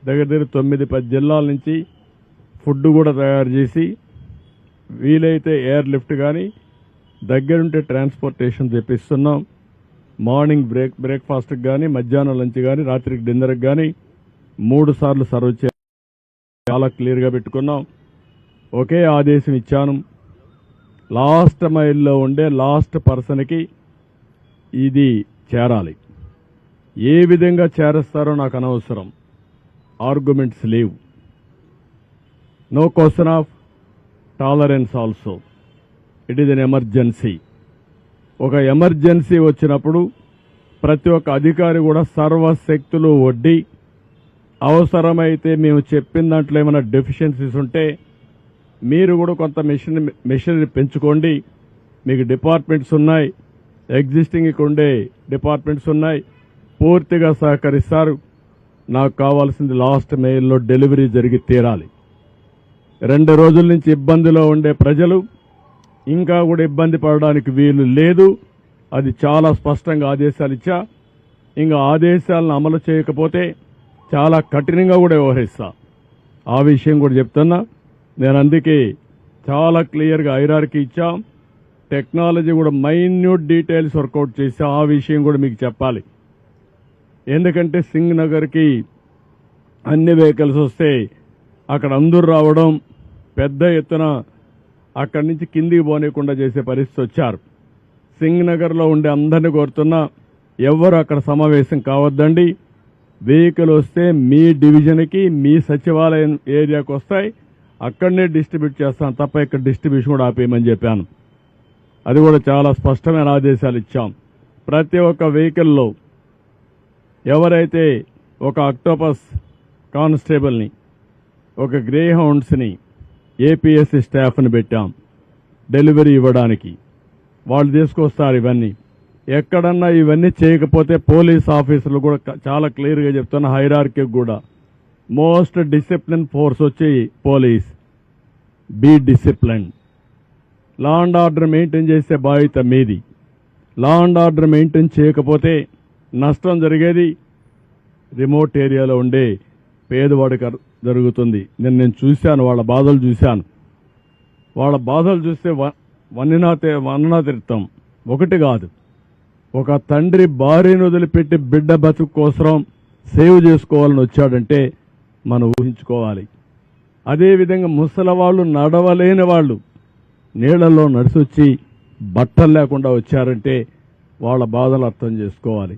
దగ్గర 9-10 జిల్లాల నుంచి ఫుడ్ కూడా తయారు చేసి వీలైతే ఎయిర్ లిఫ్ట్ కానీ దగ్గరుంటే ట్రాన్స్పోర్టేషన్ తెప్పిస్తున్నాం. మార్నింగ్ బ్రేక్ఫాస్ట్కి కానీ, మధ్యాహ్నం లంచ్ కానీ, రాత్రికి డిన్నర్కి కానీ 3 సార్లు సర్వ్ చేయాలి. చాలా క్లియర్గా పెట్టుకున్నాం. ఒకే ఆదేశం ఇచ్చాను, లాస్ట్ మైల్లో ఉండే లాస్ట్ పర్సన్కి ఇది చేరాలి. ఏ విధంగా చేరుస్తారో నాకు అనవసరం, ఆర్గ్యుమెంట్స్ లేవు. No question of tolerance also. It is an emergency. ఒక ఎమర్జెన్సీ వచ్చినప్పుడు ప్రతి ఒక్క అధికారి కూడా సర్వశక్తులు ఒడ్డి అవసరమైతే మేము చెప్పిన దాంట్లో ఏమైనా డెఫిషియన్సీస్ ఉంటే మీరు కూడా కొంత మెషినరీ పెంచుకోండి. మీకు డిపార్ట్మెంట్స్ ఉన్నాయి, ఎగ్జిస్టింగ్ ఇక్కడ ఉండే డిపార్ట్మెంట్స్ ఉన్నాయి, పూర్తిగా సహకరిస్తారు. నాకు కావాల్సింది లాస్ట్ మైల్లో డెలివరీ జరిగి తీరాలి. 2 రోజుల నుంచి ఇబ్బందిలో ఉండే ప్రజలు ఇంకా కూడా ఇబ్బంది పడడానికి వీలు లేదు. అది చాలా స్పష్టంగా ఆదేశాలు ఇచ్చా. ఇంకా ఆదేశాలను అమలు చేయకపోతే చాలా కఠినంగా కూడా వ్యవహరిస్తా. ఆ విషయం కూడా చెప్తున్నా. నేను అందుకే చాలా క్లియర్గా హైరార్కీ ఇచ్చాం. టెక్నాలజీ కూడా మైన్యూట్ డీటెయిల్స్ వర్కౌట్ చేసా. ఆ విషయం కూడా మీకు చెప్పాలి. ఎందుకంటే సింగ్ నగర్కి అన్ని వెహికల్స్ వస్తే అక్కడ అందరూ రావడం, పెద్ద ఎత్తున అక్కడి నుంచి కిందికి పోనీయకుండా చేసే పరిస్థితి వచ్చారు. సింగ్ నగర్లో ఉండే అందరినీ కోరుతున్నా, ఎవరు అక్కడ సమావేశం కావద్దండి. వెహికల్ వస్తే మీ డివిజన్కి, మీ సచివాలయం ఏరియాకి వస్తాయి, అక్కడనే డిస్ట్రిబ్యూట్ చేస్తాం తప్ప ఇక్కడ డిస్ట్రిబ్యూషన్ కూడా ఆపేయమని చెప్పాను. అది కూడా చాలా స్పష్టమైన ఆదేశాలు ఇచ్చాం. ప్రతి ఒక్క వెహికల్లో ఎవరైతే ఒక అక్టోపస్ కానిస్టేబుల్ని, ఒక గ్రే హౌండ్స్ని, ఏపీఎస్సీ స్టాఫ్ని పెట్టాం డెలివరీ ఇవ్వడానికి. వాళ్ళు తీసుకొస్తారు ఇవన్నీ. ఎక్కడన్నా ఇవన్నీ చేయకపోతే పోలీస్ ఆఫీసర్లు కూడా చాలా క్లియర్గా చెప్తున్న, హైరార్కీ కూడా మోస్ట్ డిసిప్లిన్ ఫోర్స్ వచ్చి police. Be discipline. Law and order maintain చేసే బాధ్యత మీది. లా అండ్ ఆర్డర్ మెయింటైన్ చేయకపోతే నష్టం జరిగేది రిమోట్ ఏరియాలో ఉండే పేదవాడికి జరుగుతుంది. నేను చూశాను, వాళ్ళ బాధలు చూశాను. వాళ్ళ బాధలు చూస్తే వన్ననా తిరుతాం. ఒకటి కాదు, ఒక తండ్రి భార్యను వదిలిపెట్టి బిడ్డ బతుకు కోసం సేవ్ చేసుకోవాలని వచ్చాడంటే మనం ఊహించుకోవాలి. అదేవిధంగా ముసలవాళ్ళు, నడవలేని వాళ్ళు నీళ్లలో నడిచొచ్చి బట్టలు లేకుండా వచ్చారంటే వాళ్ళ బాధలు అర్థం చేసుకోవాలి.